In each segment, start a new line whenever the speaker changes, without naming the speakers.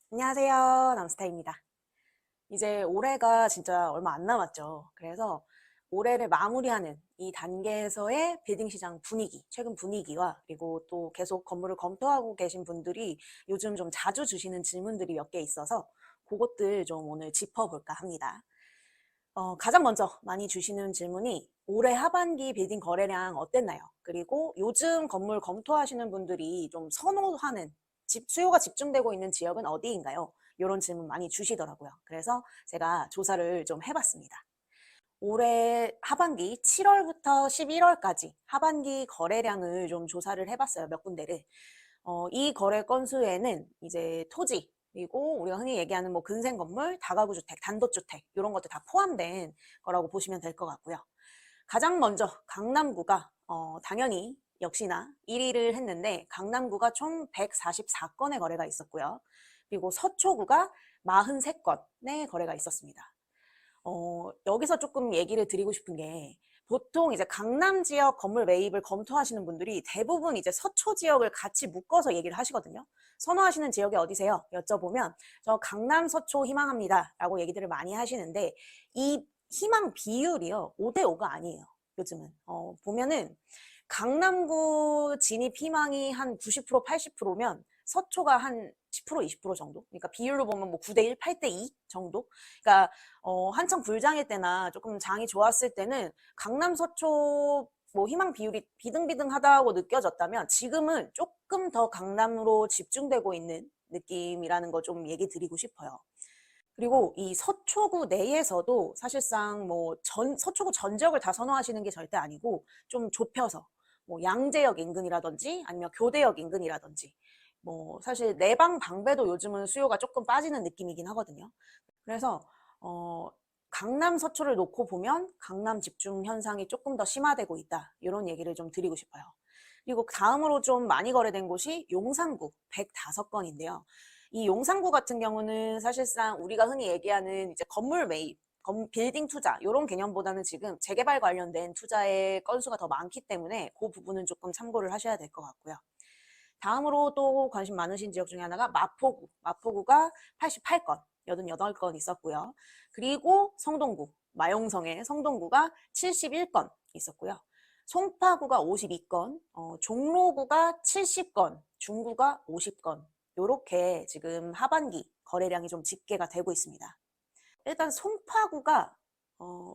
안녕하세요. 남스타입니다. 이제 올해가 진짜 얼마 안 남았죠. 그래서 올해를 마무리하는 이 단계에서의 빌딩 시장 분위기, 최근 분위기와 그리고 또 계속 건물을 검토하고 계신 분들이 요즘 좀 자주 주시는 질문들이 몇 개 있어서 그것들 좀 오늘 짚어볼까 합니다. 가장 먼저 많이 주시는 질문이 올해 하반기 빌딩 거래량 어땠나요? 그리고 요즘 건물 검토하시는 분들이 좀 선호하는 수요가 집중되고 있는 지역은 어디인가요? 이런 질문 많이 주시더라고요. 그래서 제가 조사를 좀 해봤습니다. 올해 하반기 7월부터 11월까지 하반기 거래량을 좀 조사를 해봤어요. 몇 군데를. 이 거래 건수에는 이제 토지, 그리고 우리가 흔히 얘기하는 뭐 근생 건물, 다가구 주택, 단독주택 이런 것들 다 포함된 거라고 보시면 될 것 같고요. 가장 먼저 강남구가 당연히 역시나 1위를 했는데 강남구가 총 144건의 거래가 있었고요. 그리고 서초구가 43건의 거래가 있었습니다. 여기서 조금 얘기를 드리고 싶은 게 보통 이제 강남 지역 건물 매입을 검토하시는 분들이 대부분 이제 서초 지역을 같이 묶어서 얘기를 하시거든요. 선호하시는 지역이 어디세요? 여쭤보면 저 강남 서초 희망합니다 라고 얘기들을 많이 하시는데 이 희망 비율이요 5대5가 아니에요. 요즘은 보면은 강남구 진입 희망이 한 90% 80%면 서초가 한 10% 20% 정도. 그러니까 비율로 보면 뭐 9대1 8대2 정도. 그러니까 한창 불장일 때나 조금 장이 좋았을 때는 강남 서초 뭐 희망 비율이 비등비등하다고 느껴졌다면 지금은 조금 더 강남으로 집중되고 있는 느낌이라는 거 좀 얘기 드리고 싶어요. 그리고 이 서초구 내에서도 사실상 뭐 서초구 전 지역을 다 선호하시는 게 절대 아니고 좀 좁혀서 뭐 양재역 인근이라든지 아니면 교대역 인근이라든지 뭐 사실 내방 방배도 요즘은 수요가 조금 빠지는 느낌이긴 하거든요. 그래서 강남 서초를 놓고 보면 강남 집중 현상이 조금 더 심화되고 있다. 이런 얘기를 좀 드리고 싶어요. 그리고 다음으로 좀 많이 거래된 곳이 용산구 105건인데요. 이 용산구 같은 경우는 사실상 우리가 흔히 얘기하는 이제 건물 매입, 빌딩 투자 이런 개념보다는 지금 재개발 관련된 투자의 건수가 더 많기 때문에 그 부분은 조금 참고를 하셔야 될 것 같고요. 다음으로 또 관심 많으신 지역 중에 하나가 마포구. 마포구가 88건, 88건 있었고요. 그리고 성동구, 마용성의 성동구가 71건 있었고요. 송파구가 52건, 종로구가 70건, 중구가 50건. 요렇게 지금 하반기 거래량이 좀 집계가 되고 있습니다. 일단 송파구가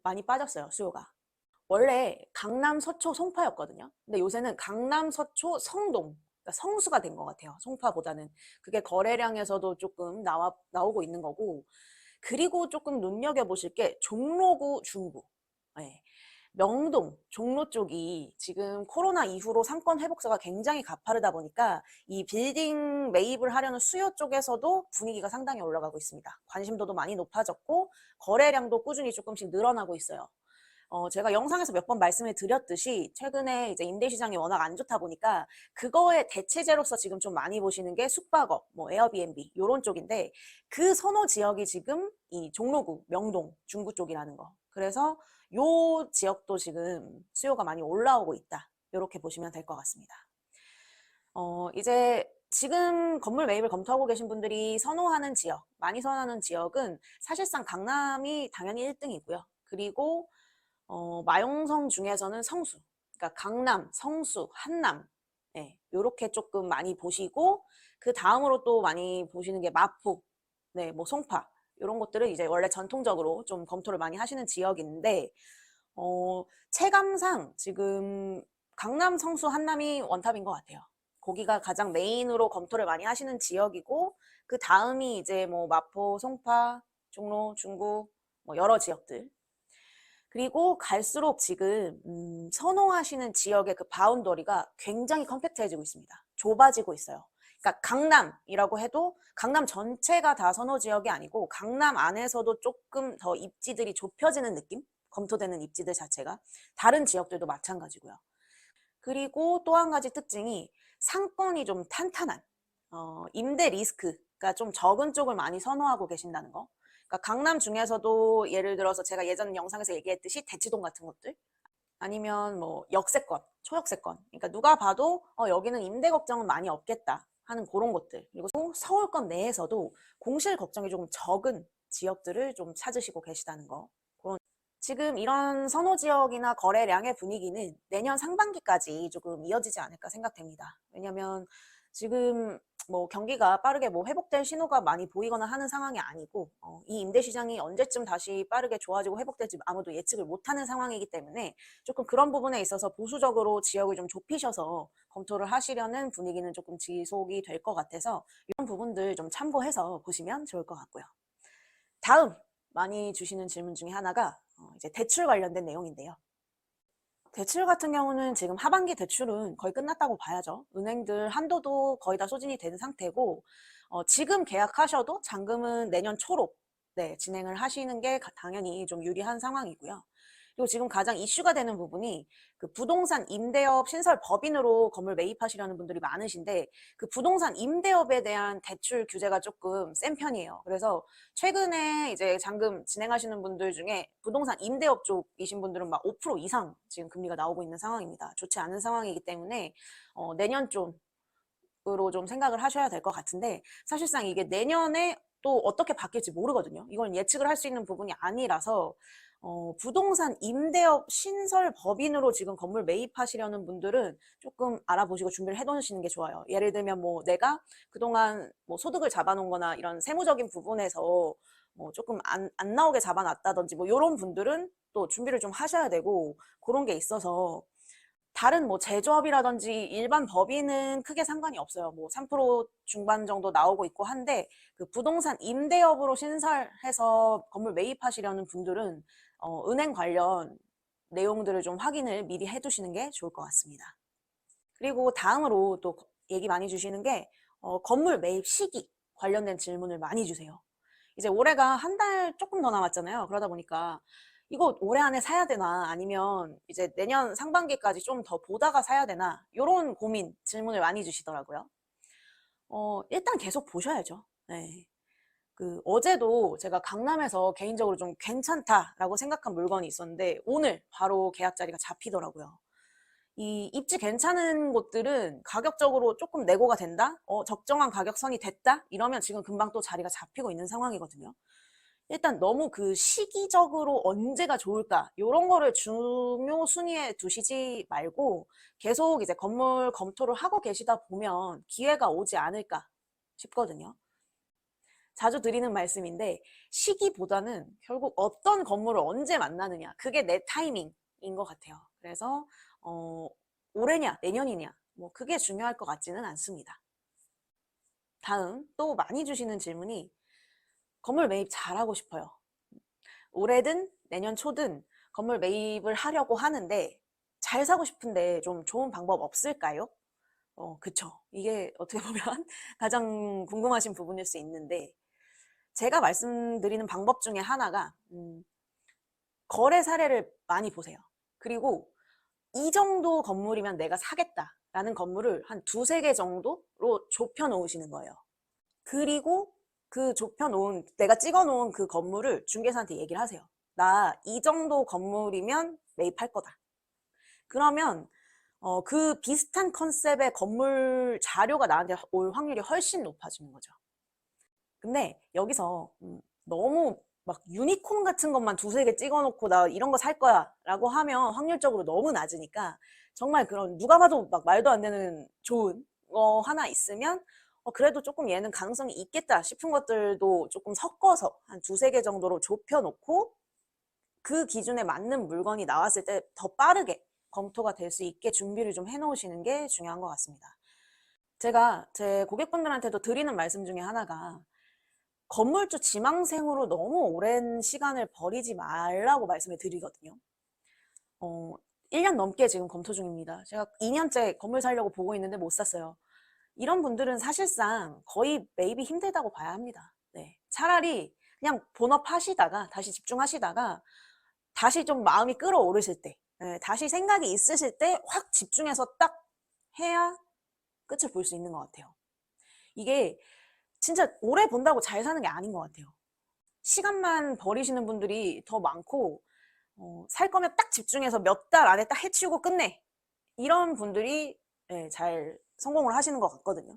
많이 빠졌어요, 수요가. 원래 강남 서초 송파였거든요. 근데 요새는 강남 서초 성동, 그러니까 성수가 된 것 같아요. 송파보다는. 그게 거래량에서도 조금 나오고 있는 거고. 그리고 조금 눈여겨보실 게 종로구 중구. 네. 명동, 종로 쪽이 지금 코로나 이후로 상권 회복세가 굉장히 가파르다 보니까 이 빌딩 매입을 하려는 수요 쪽에서도 분위기가 상당히 올라가고 있습니다. 관심도도 많이 높아졌고 거래량도 꾸준히 조금씩 늘어나고 있어요. 제가 영상에서 몇 번 말씀을 드렸듯이 최근에 이제 임대 시장이 워낙 안 좋다 보니까 그거의 대체제로서 지금 좀 많이 보시는 게 숙박업, 뭐 에어비앤비 이런 쪽인데 그 선호 지역이 지금 이 종로구, 명동, 중구 쪽이라는 거. 그래서 요 지역도 지금 수요가 많이 올라오고 있다. 이렇게 보시면 될 것 같습니다. 이제 지금 건물 매입을 검토하고 계신 분들이 선호하는 지역, 많이 선호하는 지역은 사실상 강남이 당연히 1등이고요. 그리고 마용성 중에서는 성수, 그러니까 강남, 성수, 한남, 네, 요렇게 조금 많이 보시고 그 다음으로 또 많이 보시는 게 마포, 네, 뭐 송파 이런 것들은 이제 원래 전통적으로 좀 검토를 많이 하시는 지역인데 체감상 지금 강남, 성수, 한남이 원탑인 것 같아요. 거기가 가장 메인으로 검토를 많이 하시는 지역이고 그 다음이 이제 뭐 마포, 송파, 종로, 중구 뭐 여러 지역들. 그리고 갈수록 지금 선호하시는 지역의 그 바운더리가 굉장히 컴팩트해지고 있습니다. 좁아지고 있어요. 그러니까 강남이라고 해도 강남 전체가 다 선호 지역이 아니고 강남 안에서도 조금 더 입지들이 좁혀지는 느낌? 검토되는 입지들 자체가 다른 지역들도 마찬가지고요. 그리고 또 한 가지 특징이 상권이 좀 탄탄한 임대 리스크가 좀 적은 쪽을 많이 선호하고 계신다는 거. 그러니까 강남 중에서도 예를 들어서 제가 예전 영상에서 얘기했듯이 대치동 같은 것들 아니면 뭐 역세권, 초역세권. 그러니까 누가 봐도 여기는 임대 걱정은 많이 없겠다 하는 그런 곳들, 그리고 또 서울권 내에서도 공실 걱정이 조금 적은 지역들을 좀 찾으시고 계시다는 거. 그런 지금 이런 선호 지역이나 거래량의 분위기는 내년 상반기까지 조금 이어지지 않을까 생각됩니다. 왜냐면 지금 뭐 경기가 빠르게 뭐 회복될 신호가 많이 보이거나 하는 상황이 아니고 이 임대 시장이 언제쯤 다시 빠르게 좋아지고 회복될지 아무도 예측을 못하는 상황이기 때문에 조금 그런 부분에 있어서 보수적으로 지역을 좀 좁히셔서 검토를 하시려는 분위기는 조금 지속이 될 것 같아서 이런 부분들 좀 참고해서 보시면 좋을 것 같고요. 다음 많이 주시는 질문 중에 하나가 이제 대출 관련된 내용인데요. 대출 같은 경우는 지금 하반기 대출은 거의 끝났다고 봐야죠. 은행들 한도도 거의 다 소진이 된 상태고 지금 계약하셔도 잔금은 내년 초로 진행을 하시는 게 당연히 좀 유리한 상황이고요. 그리고 지금 가장 이슈가 되는 부분이 그 부동산 임대업 신설 법인으로 건물 매입하시려는 분들이 많으신데 그 부동산 임대업에 대한 대출 규제가 조금 센 편이에요. 그래서 최근에 이제 잔금 진행하시는 분들 중에 부동산 임대업 쪽이신 분들은 막 5% 이상 지금 금리가 나오고 있는 상황입니다. 좋지 않은 상황이기 때문에 내년 쪽으로 좀 생각을 하셔야 될 것 같은데 사실상 이게 내년에 또 어떻게 바뀔지 모르거든요. 이건 예측을 할 수 있는 부분이 아니라서 부동산 임대업 신설 법인으로 지금 건물 매입하시려는 분들은 조금 알아보시고 준비를 해놓으시는 게 좋아요. 예를 들면 뭐 내가 그동안 뭐 소득을 잡아놓은 거나 이런 세무적인 부분에서 뭐 조금 안 나오게 잡아놨다든지 뭐 이런 분들은 또 준비를 좀 하셔야 되고 그런 게 있어서 다른 뭐 제조업이라든지 일반 법인은 크게 상관이 없어요. 뭐 3% 중반 정도 나오고 있고 한데 그 부동산 임대업으로 신설해서 건물 매입하시려는 분들은 은행 관련 내용들을 좀 확인을 미리 해두시는 게 좋을 것 같습니다. 그리고 다음으로 또 얘기 많이 주시는 게 건물 매입 시기 관련된 질문을 많이 주세요. 이제 올해가 한 달 조금 더 남았잖아요. 그러다 보니까 이거 올해 안에 사야 되나 아니면 이제 내년 상반기까지 좀 더 보다가 사야 되나 이런 고민 질문을 많이 주시더라고요. 일단 계속 보셔야죠. 네. 그 어제도 제가 강남에서 개인적으로 좀 괜찮다라고 생각한 물건이 있었는데 오늘 바로 계약 자리가 잡히더라고요. 이 입지 괜찮은 곳들은 가격적으로 조금 내고가 된다? 적정한 가격선이 됐다? 이러면 지금 금방 또 자리가 잡히고 있는 상황이거든요. 일단 너무 그 시기적으로 언제가 좋을까 이런 거를 중요 순위에 두시지 말고 계속 이제 건물 검토를 하고 계시다 보면 기회가 오지 않을까 싶거든요. 자주 드리는 말씀인데 시기보다는 결국 어떤 건물을 언제 만나느냐 그게 내 타이밍인 것 같아요. 그래서 올해냐 내년이냐 뭐 그게 중요할 것 같지는 않습니다. 다음 또 많이 주시는 질문이 건물 매입 잘하고 싶어요. 올해든 내년 초든 건물 매입을 하려고 하는데 잘 사고 싶은데 좀 좋은 방법 없을까요? 그쵸. 이게 어떻게 보면 가장 궁금하신 부분일 수 있는데 제가 말씀드리는 방법 중에 하나가 거래 사례를 많이 보세요. 그리고 이 정도 건물이면 내가 사겠다라는 건물을 한 두세 개 정도로 좁혀 놓으시는 거예요. 그리고 그 좁혀 놓은 내가 찍어 놓은 그 건물을 중개사한테 얘기를 하세요. 나 이 정도 건물이면 매입할 거다. 그러면 그 비슷한 컨셉의 건물 자료가 나한테 올 확률이 훨씬 높아지는 거죠. 근데 여기서 너무 막 유니콘 같은 것만 두세 개 찍어놓고 나 이런 거 살 거야 라고 하면 확률적으로 너무 낮으니까 정말 그런 누가 봐도 막 말도 안 되는 좋은 거 하나 있으면 그래도 조금 얘는 가능성이 있겠다 싶은 것들도 조금 섞어서 한 두세 개 정도로 좁혀놓고 그 기준에 맞는 물건이 나왔을 때 더 빠르게 검토가 될 수 있게 준비를 좀 해놓으시는 게 중요한 것 같습니다. 제가 제 고객분들한테도 드리는 말씀 중에 하나가 건물주 지망생으로 너무 오랜 시간을 버리지 말라고 말씀을 드리거든요. 1년 넘게 지금 검토 중입니다. 제가 2년째 건물 사려고 보고 있는데 못 샀어요. 이런 분들은 사실상 거의 매입이 힘들다고 봐야 합니다. 네. 차라리 그냥 본업 하시다가 다시 집중하시다가 다시 좀 마음이 끌어오르실 때 다시 생각이 있으실 때 확 집중해서 딱 해야 끝을 볼 수 있는 것 같아요. 이게 진짜 오래 본다고 잘 사는 게 아닌 것 같아요. 시간만 버리시는 분들이 더 많고 살 거면 딱 집중해서 몇 달 안에 딱 해치우고 끝내 이런 분들이 잘 성공을 하시는 것 같거든요.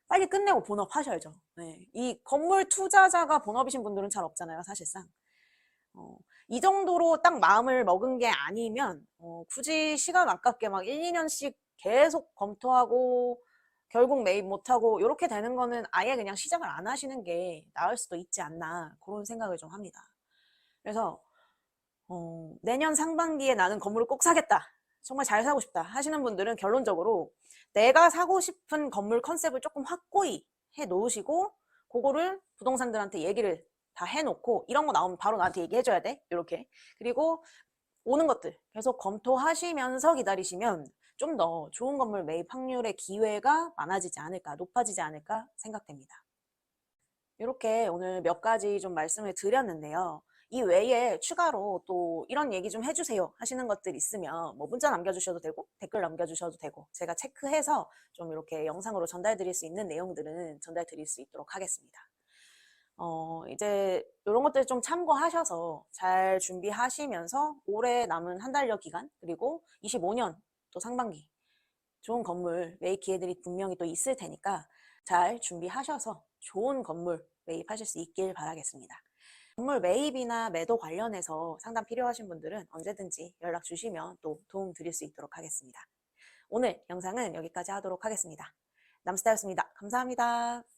빨리 끝내고 본업 하셔야죠. 네. 이 건물 투자자가 본업이신 분들은 잘 없잖아요, 사실상. 이 정도로 딱 마음을 먹은 게 아니면 굳이 시간 아깝게 막 1, 2년씩 계속 검토하고 결국 매입 못하고 이렇게 되는 거는 아예 그냥 시작을 안 하시는 게 나을 수도 있지 않나 그런 생각을 좀 합니다. 그래서 내년 상반기에 나는 건물을 꼭 사겠다. 정말 잘 사고 싶다 하시는 분들은 결론적으로 내가 사고 싶은 건물 컨셉을 조금 확고히 해 놓으시고 그거를 부동산들한테 얘기를 다 해놓고 이런 거 나오면 바로 나한테 얘기해줘야 돼. 이렇게. 그리고 오는 것들 계속 검토하시면서 기다리시면 좀 더 좋은 건물 매입 확률의 기회가 많아지지 않을까, 높아지지 않을까 생각됩니다. 이렇게 오늘 몇 가지 좀 말씀을 드렸는데요. 이 외에 추가로 또 이런 얘기 좀 해주세요 하시는 것들 있으면 뭐 문자 남겨주셔도 되고 댓글 남겨주셔도 되고 제가 체크해서 좀 이렇게 영상으로 전달 드릴 수 있는 내용들은 전달 드릴 수 있도록 하겠습니다. 이제 이런 것들 좀 참고하셔서 잘 준비하시면서 올해 남은 한 달여 기간 그리고 25년 또 상반기 좋은 건물 매입 기회들이 분명히 또 있을 테니까 잘 준비하셔서 좋은 건물 매입하실 수 있길 바라겠습니다. 건물 매입이나 매도 관련해서 상담 필요하신 분들은 언제든지 연락 주시면 또 도움 드릴 수 있도록 하겠습니다. 오늘 영상은 여기까지 하도록 하겠습니다. 남스타였습니다. 감사합니다.